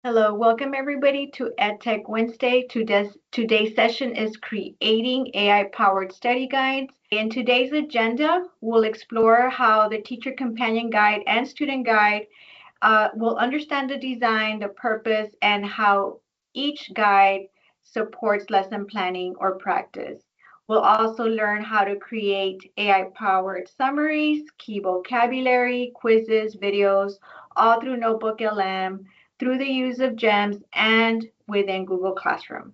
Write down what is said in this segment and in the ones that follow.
Hello, welcome everybody to EdTech Wednesday. Today's session is creating AI-powered study guides. In today's agenda, we'll explore how the teacher companion guide and student guide will understand the design, the purpose, and how each guide supports lesson planning or practice. We'll also learn how to create AI-powered summaries, key vocabulary, quizzes, videos, all through Notebook LM, through the use of GEMS, and within Google Classroom.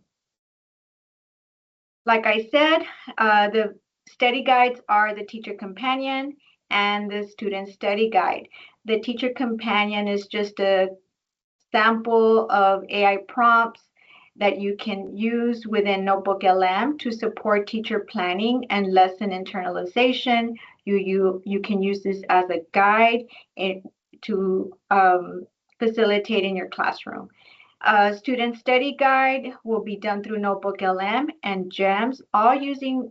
Like I said, the study guides are the teacher companion and the student study guide. The teacher companion is just a sample of AI prompts that you can use within Notebook LM to support teacher planning and lesson internalization. You can use this as a guide to facilitate in your classroom. Student study guide will be done through Notebook LM and GEMS, all using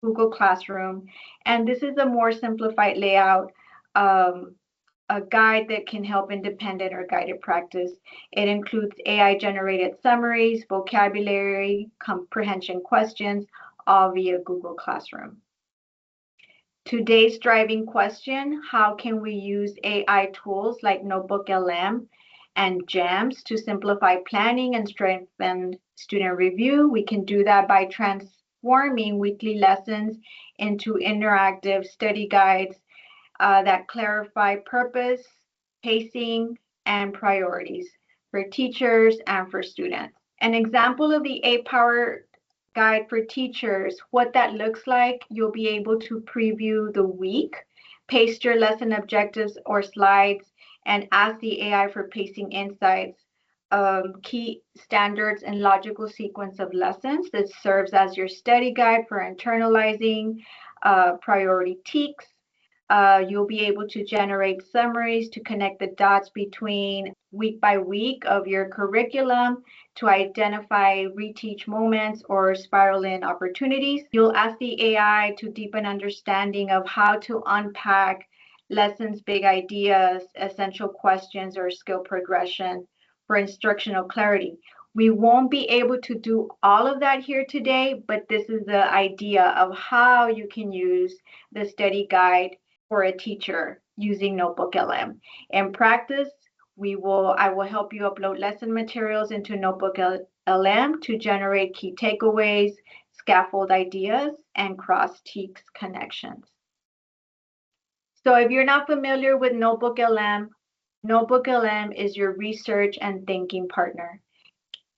Google Classroom. And this is a more simplified layout, a guide that can help independent or guided practice. It includes AI generated summaries, vocabulary, comprehension questions, all via Google Classroom. Today's driving question: how can we use AI tools like Notebook LM and GEMS to simplify planning and strengthen student review? We can do that by transforming weekly lessons into interactive study guides that clarify purpose, pacing, and priorities for teachers and for students. An example of the A-Power guide for teachers, what that looks like: you'll be able to preview the week, paste your lesson objectives or slides, and ask the AI for pacing insights, key standards, and logical sequence of lessons. That serves as your study guide for internalizing priority tics. You'll be able to generate summaries to connect the dots between week by week of your curriculum to identify reteach moments or spiral in opportunities. You'll ask the AI to deepen understanding of how to unpack lessons, big ideas, essential questions, or skill progression for instructional clarity. We won't be able to do all of that here today, but this is the idea of how you can use the study guide for a teacher using Notebook LM. In practice, I will help you upload lesson materials into Notebook LM to generate key takeaways, scaffold ideas, and cross text connections. So if you're not familiar with Notebook LM is your research and thinking partner.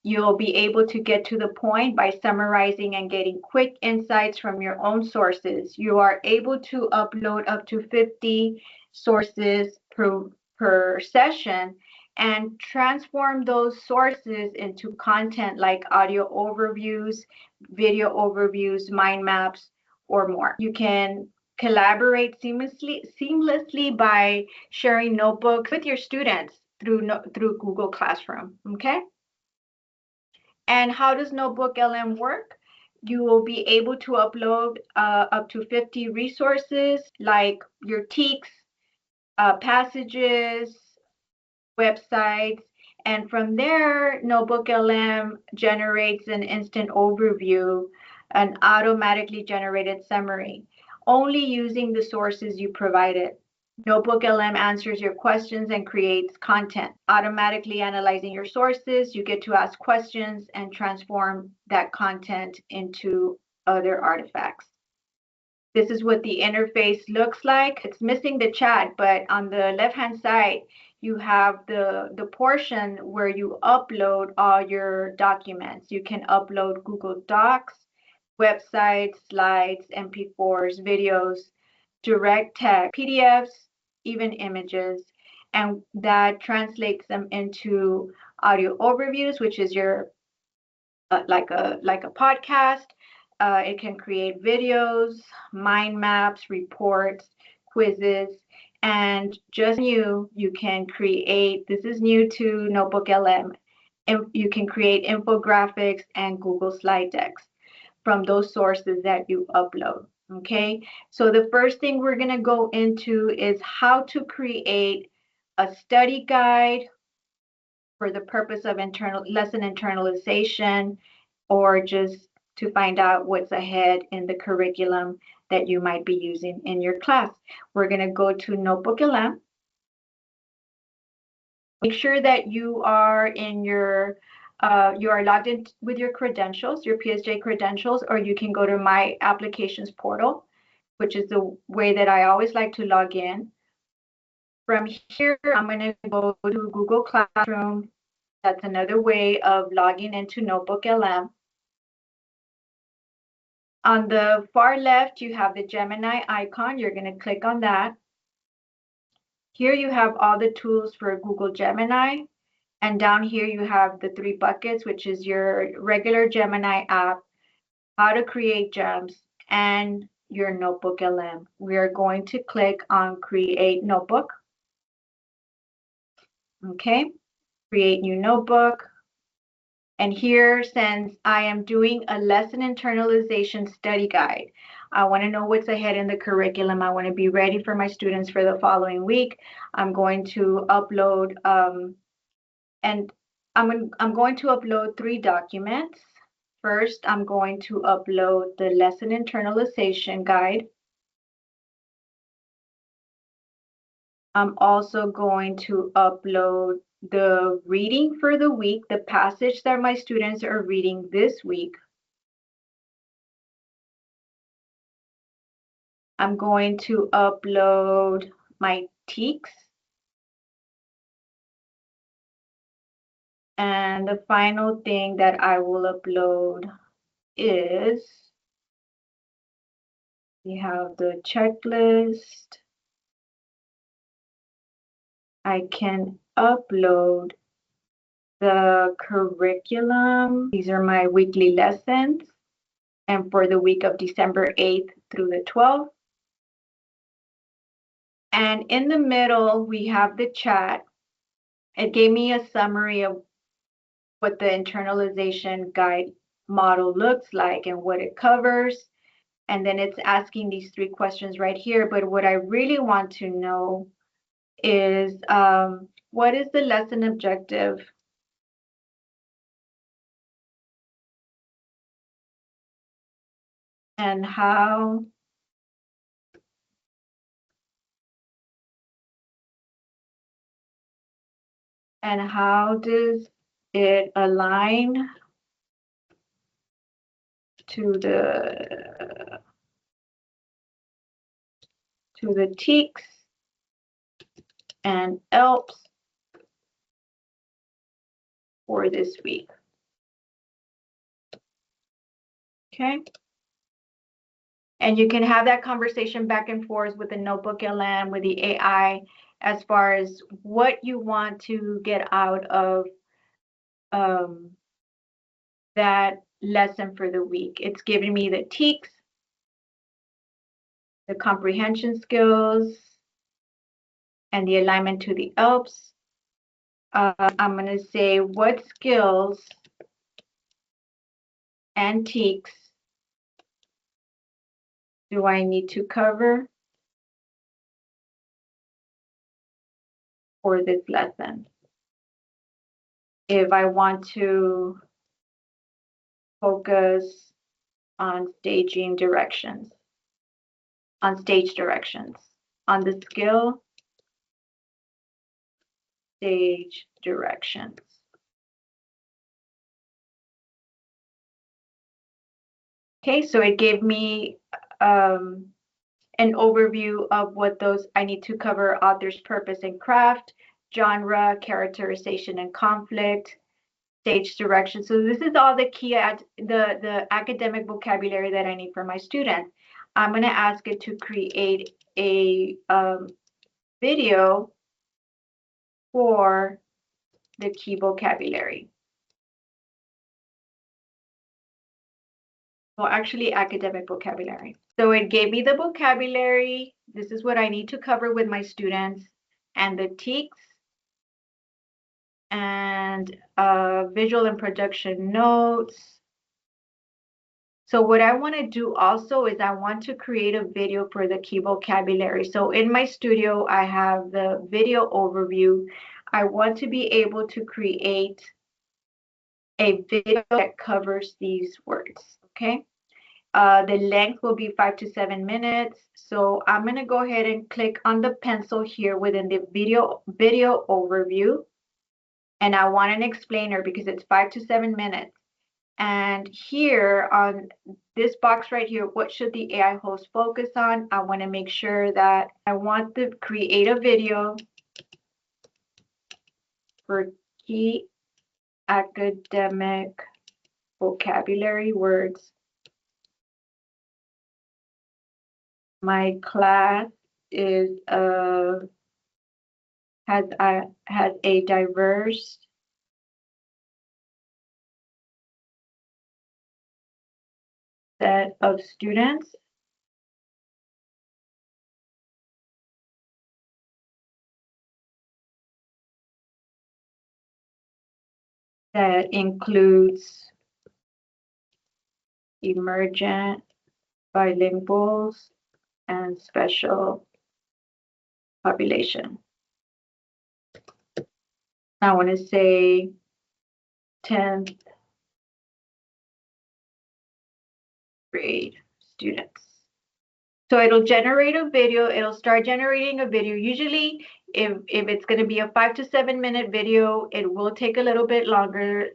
You'll be able to get to the point by summarizing and getting quick insights from your own sources. You are able to upload up to 50 sources per session and transform those sources into content like audio overviews, video overviews, mind maps, or more. You can collaborate seamlessly by sharing notebooks with your students through Google Classroom. Okay. And how does Notebook LM work? You will be able to upload up to 50 resources like your TEKS, passages, websites, and from there, Notebook LM generates an instant overview, an automatically generated summary, only using the sources you provided. Notebook LM answers your questions and creates content, automatically analyzing your sources. You get to ask questions and transform that content into other artifacts. This is what the interface looks like. It's missing the chat, but on the left-hand side, you have the portion where you upload all your documents. You can upload Google Docs, websites, slides, MP4s, videos, direct text, PDFs, even images, and that translates them into audio overviews, which is your like a podcast. It can create videos, mind maps, reports, quizzes, and just you can create. This is new to Notebook LM. And you can create infographics and Google slide decks from those sources that you upload. Okay, so the first thing we're going to go into is how to create a study guide for the purpose of lesson internalization, or just to find out what's ahead in the curriculum that you might be using in your class. We're going to go to Notebook LM. Make sure that you are in you are logged in with your credentials, your PSJA credentials, or you can go to My Applications portal, which is the way that I always like to log in. From here, I'm going to go to Google Classroom. That's another way of logging into Notebook LM. On the far left, you have the Gemini icon. You're going to click on that. Here you have all the tools for Google Gemini. And down here you have the 3 buckets, which is your regular Gemini app, how to create gems, and your Notebook LM. We are going to click on Create Notebook. Okay, create new notebook. And here, since I am doing a lesson internalization study guide, I want to know what's ahead in the curriculum. I want to be ready for my students for the following week. I'm going to upload, and I'm going to upload 3 documents. First, I'm going to upload the lesson internalization guide. I'm also going to upload the reading for the week, the passage that my students are reading this week. I'm going to upload my TEKS. And the final thing that I will upload is, we have the checklist. I can upload the curriculum. These are my weekly lessons, and for the week of December 8th through the 12th. And in the middle, we have the chat. It gave me a summary of what the internalization guide model looks like and what it covers. And then it's asking these 3 questions right here. But what I really want to know is, what is the lesson objective? And how does it align to the TEKS and ELPS for this week? Okay. And you can have that conversation back and forth with the Notebook LM, with the AI, as far as what you want to get out of that lesson for the week. It's giving me the TEKS, the comprehension skills, and the alignment to the ELPS. I'm going to say, what skills and TEKS do I need to cover for this lesson? If I want to focus on staging directions, on stage directions, on the skill, stage directions. Okay, so it gave me an overview of what those I need to cover: author's purpose and craft, genre, characterization and conflict, stage direction. So this is all the key the academic vocabulary that I need for my students. I'm going to ask it to create a video for the key vocabulary. Well, actually, academic vocabulary. So it gave me the vocabulary. This is what I need to cover with my students, and the TEKS, and visual and production notes. So what I want to do also is I want to create a video for the key vocabulary. So in my studio, I have the video overview. I want to be able to create a video that covers these words, okay? The length will be 5 to 7 minutes. So I'm going to go ahead and click on the pencil here within the video overview. And I want an explainer because it's 5 to 7 minutes. And here on this box right here, what should the AI host focus on? I want to make sure that I want to create a video for key academic vocabulary words. My class is has a diverse set of students that includes emergent, bilinguals, and special population. I want to say 10th grade students. So it'll generate a video. It'll start generating a video. Usually, if it's going to be a 5 to 7 minute video, it will take a little bit longer.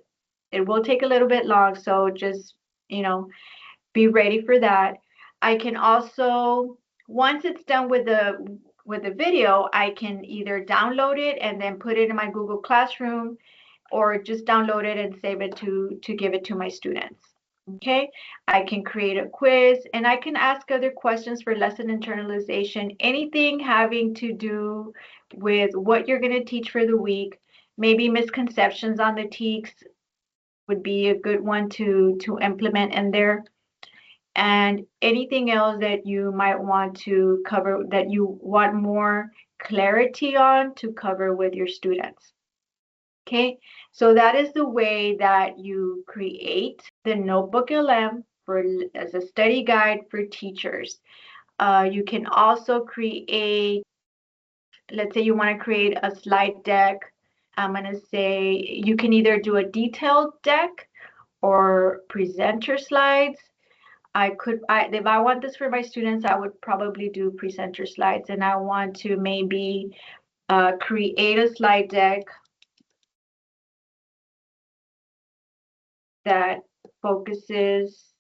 It will take a little bit long. So just, be ready for that. I can also, once it's done with the video, I can either download it and then put it in my Google Classroom, or just download it and save it to give it to my students. Okay, I can create a quiz and I can ask other questions for lesson internalization, anything having to do with what you're going to teach for the week. Maybe misconceptions on the TEKS would be a good one to implement in there. And anything else that you might want to cover, that you want more clarity on, to cover with your students. Okay, so that is the way that you create the Notebook LM as a study guide for teachers. You can also create, let's say you want to create a slide deck. I'm going to say you can either do a detailed deck or presenter slides. If I want this for my students, I would probably do presenter slides, and I want to maybe create a slide deck that focuses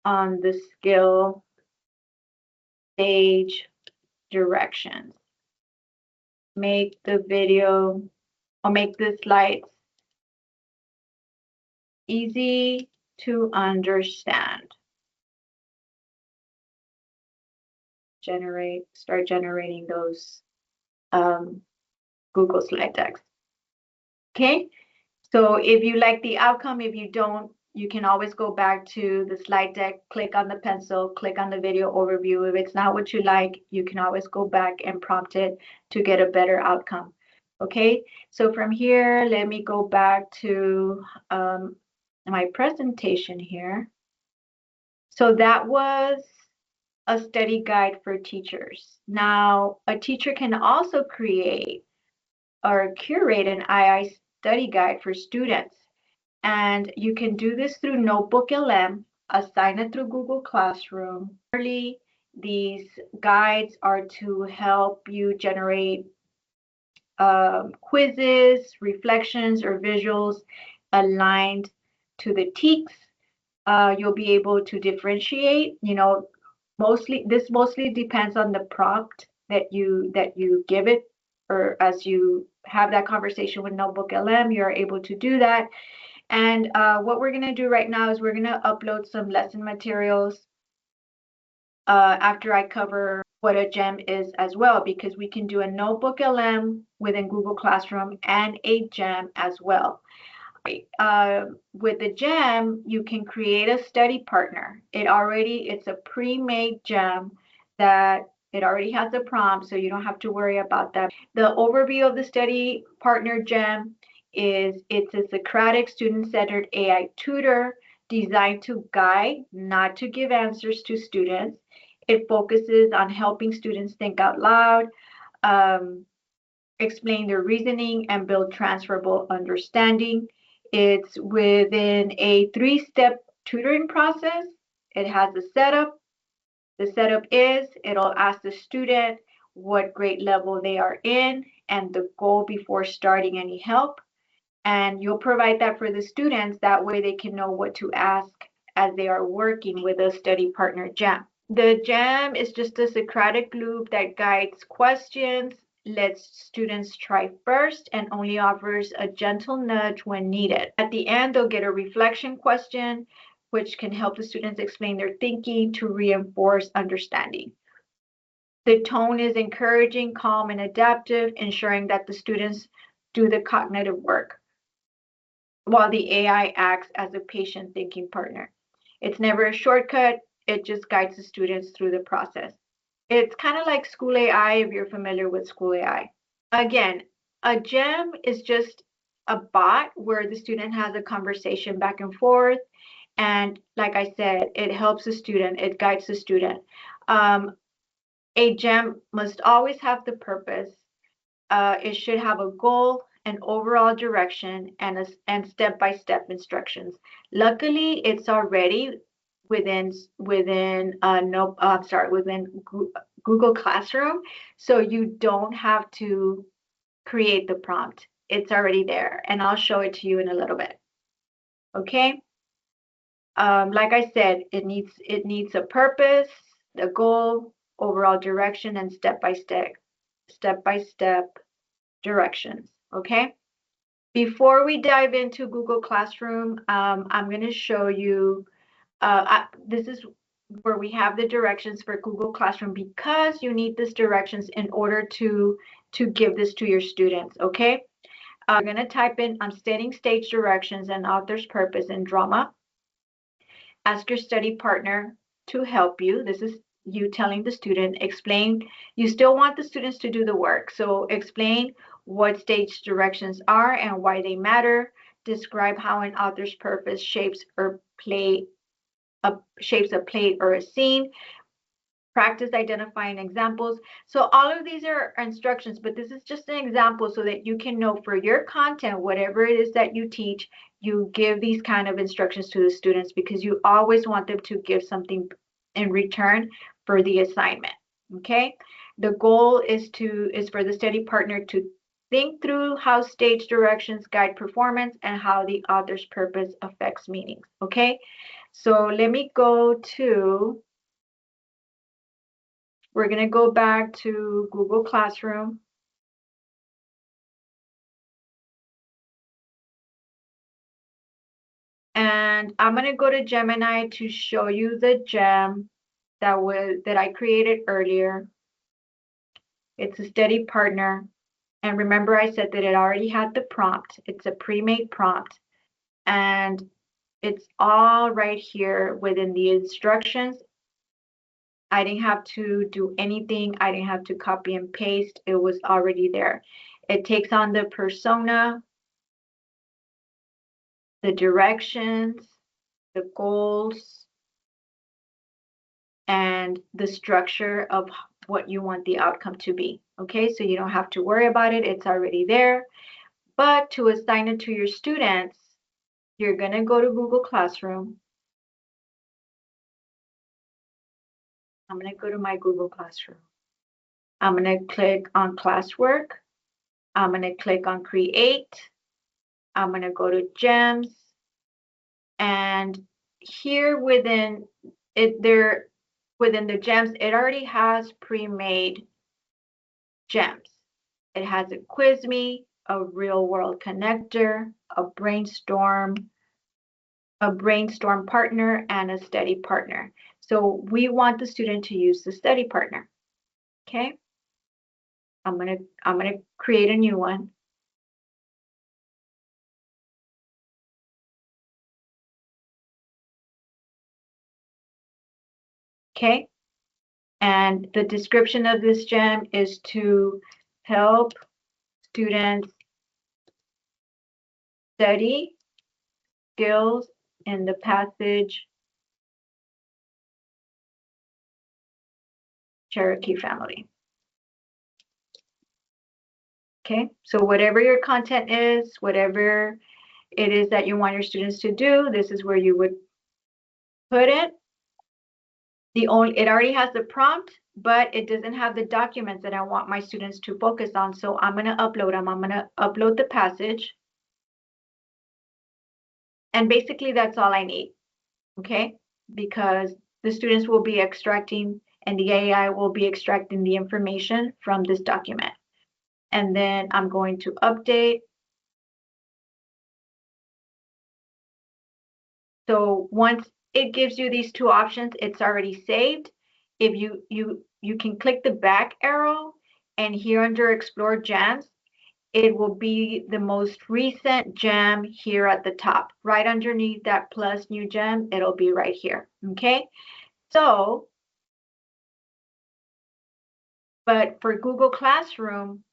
on the skill stage directions. Make the video or make the slides easy to understand. Start generating those Google slide decks. Okay, so if you like the outcome, if you don't, you can always go back to the slide deck, click on the pencil, click on the video overview. If it's not what you like, you can always go back and prompt it to get a better outcome. Okay, so from here, let me go back to my presentation here. So that was a study guide for teachers. Now, a teacher can also create or curate an II study guide for students. And you can do this through Notebook LM, assign it through Google Classroom. Really, these guides are to help you generate quizzes, reflections, or visuals aligned to the TEKS. You'll be able to differentiate, this mostly depends on the prompt that you give it, or as you have that conversation with Notebook LM, you're able to do that. And what we're going to do right now is we're going to upload some lesson materials after I cover what a gem is as well, because we can do a Notebook LM within Google Classroom and a gem as well. With the gem, you can create a study partner. It's a pre-made gem that it already has a prompt, so you don't have to worry about that. The overview of the study partner gem is it's a Socratic student-centered AI tutor designed to guide, not to give answers to students. It focuses on helping students think out loud, explain their reasoning, and build transferable understanding. It's within a 3-step tutoring process. It has a setup. The setup is it'll ask the student what grade level they are in and the goal before starting any help. And you'll provide that for the students. That way they can know what to ask as they are working with a study partner GEM. The GEM is just a Socratic loop that guides questions, lets students try first, and only offers a gentle nudge when needed. At the end, they'll get a reflection question, which can help the students explain their thinking to reinforce understanding. The tone is encouraging, calm, and adaptive, ensuring that the students do the cognitive work, while the AI acts as a patient thinking partner. It's never a shortcut, it just guides the students through the process. It's kind of like School AI if you're familiar with School AI. Again, a GEM is just a bot where the student has a conversation back and forth. And like I said, it helps the student, it guides the student. A GEM must always have the purpose. It should have a goal, an overall direction, and step-by-step instructions. Luckily, it's already within Google Classroom, so you don't have to create the prompt. It's already there, and I'll show it to you in a little bit. Okay. Like I said, it needs a purpose, a goal, overall direction, and step-by-step directions. Okay. Before we dive into Google Classroom, I'm going to show you. This is where we have the directions for Google Classroom because you need these directions in order to give this to your students. Okay. You're going to type in I'm setting stage directions and author's purpose in drama. Ask your study partner to help you. This is you telling the student, explain. You still want the students to do the work. So explain what stage directions are and why they matter. Describe how an author's purpose shapes a play or a scene. Practice identifying examples. So all of these are instructions, but this is just an example so that you can know for your content, whatever it is that you teach, you give these kind of instructions to the students because you always want them to give something in return for the assignment. Okay. The goal is for the study partner to think through how stage directions guide performance and how the author's purpose affects meanings. Okay. So let me go to we're going to go back to Google Classroom. And I'm going to go to Gemini to show you the gem that I created earlier. It's a study partner. And remember I said that it already had the prompt. It's a pre-made prompt. And it's all right here within the instructions. I didn't have to do anything. I didn't have to copy and paste. It was already there. It takes on the persona, the directions, the goals, and the structure of what you want the outcome to be. Okay, so you don't have to worry about it. It's already there. But to assign it to your students, you're going to go to Google Classroom. I'm going to go to my Google Classroom. I'm going to click on classwork. I'm going to click on create. I'm going to go to gems. And here within the gems, it already has pre-made gems. It has a quiz me, a real world connector, a brainstorm partner, and a study partner. So we want the student to use the study partner. Okay. I'm gonna create a new one. Okay. And the description of this gem is to help students study skills in the passage Cherokee family. Okay, so whatever your content is, whatever it is that you want your students to do, this is where you would put it. It already has the prompt, but it doesn't have the documents that I want my students to focus on. So I'm going to upload them. I'm going to upload the passage. And basically that's all I need. Okay, because the students will be extracting and the AI will be extracting the information from this document. And then I'm going to update. So once it gives you these two options, it's already saved. If you can click the back arrow, and here under Explore Gems, it will be the most recent gem here at the top. Right underneath that plus new gem, it'll be right here. Okay, so but for Google Classroom,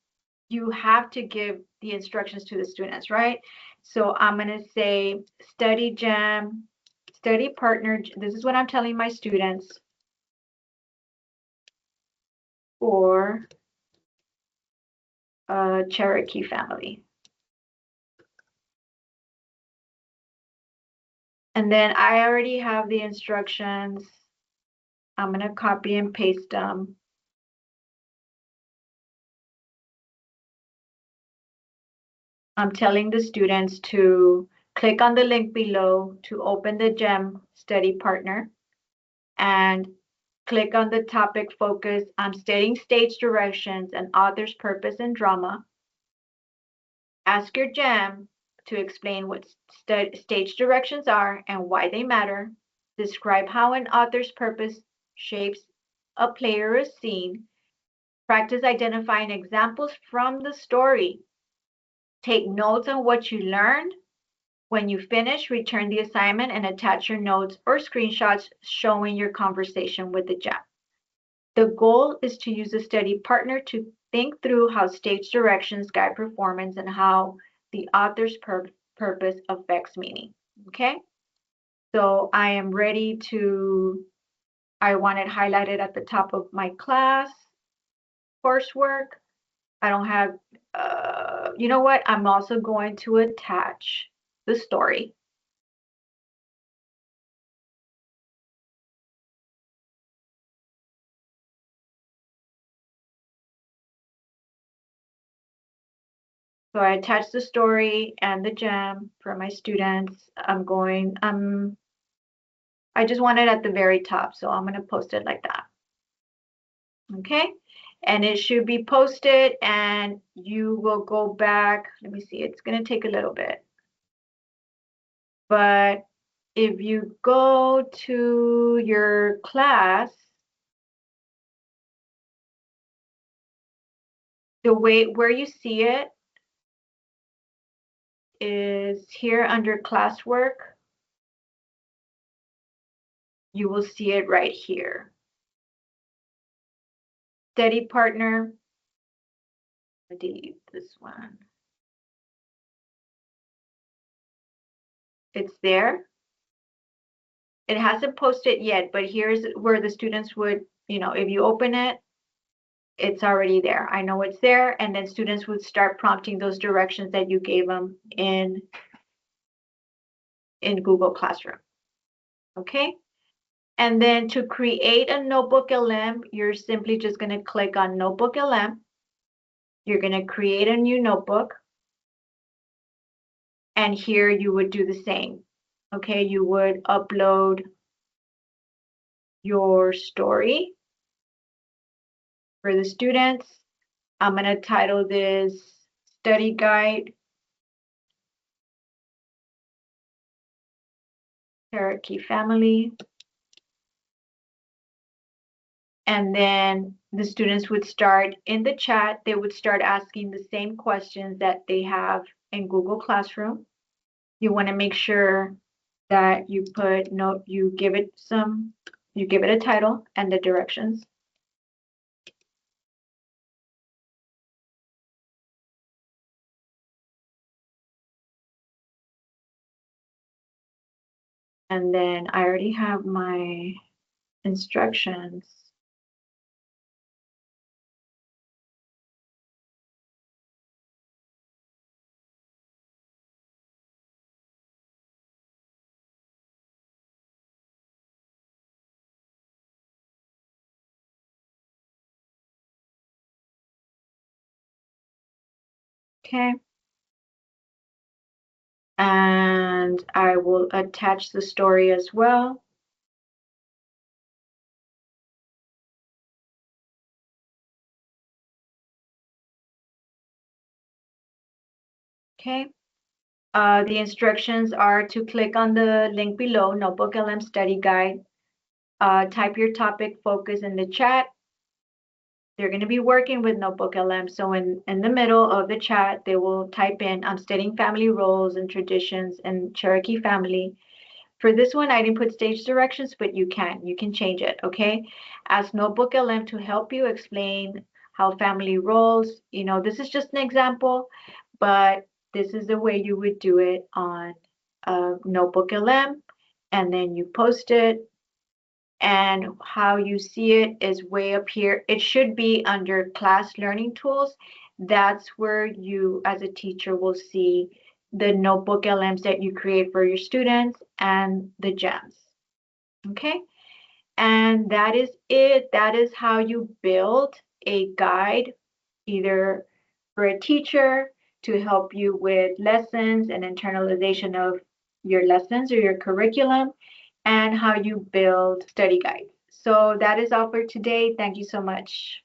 you have to give the instructions to the students, right? So I'm going to say study gem, study partner. This is what I'm telling my students for Cherokee family. And then I already have the instructions. I'm going to copy and paste them. I'm telling the students to click on the link below to open the GEM study partner and click on the topic focus. I'm stating stage directions and author's purpose and drama. Ask your GEM to explain what stage directions are and why they matter. Describe how an author's purpose shapes a play or a scene. Practice identifying examples from the story. Take notes on what you learned. When you finish, return the assignment and attach your notes or screenshots showing your conversation with the GEM. The goal is to use a study partner to think through how stage directions guide performance and how the author's purpose affects meaning. Okay, so I am ready to, I want it highlighted at the top of my class coursework. I don't have, you know what? I'm also going to attach the story. So I attached the story and the gem for my students. I just want it at the very top, so I'm going to post it like that. Okay, and it should be posted, and you will go back. Let me see, it's going to take a little bit. But if you go to your class, the way where you see it is here under classwork. You will see it right here. Study partner. I'll delete this one. It's there. It hasn't posted yet, but here's where the students would, if you open it, it's already there. I know it's there, and then students would start prompting those directions that you gave them in Google Classroom. Okay, and then to create a notebook LM, you're simply just going to click on Notebook LM. You're going to create a new notebook, and here you would do the same. Okay, you would upload your story for the students. I'm going to title this Study Guide Cherokee Family. And then the students would start in the chat. They would start asking the same questions that they have in Google Classroom. You want to make sure that you give it a title and the directions. And then I already have my instructions. Okay. And I will attach the story as well. Okay. The instructions are to click on the link below, Notebook LM Study Guide. Type your topic focus in the chat. They're going to be working with Notebook LM. So in the middle of the chat, they will type in, I'm studying family roles and traditions and Cherokee family. For this one, I didn't put stage directions, but you can change it, okay? Ask Notebook LM to help you explain how family roles, this is just an example, but this is the way you would do it on Notebook LM, and then you post it, and how you see it is way up here. It should be under class learning tools. That's where you as a teacher will see the notebook LMs that you create for your students and the gems. Okay, and that is it. That is how you build a guide, either for a teacher to help you with lessons and internalization of your lessons or your curriculum, and how you build study guides. So that is all for today. Thank you so much.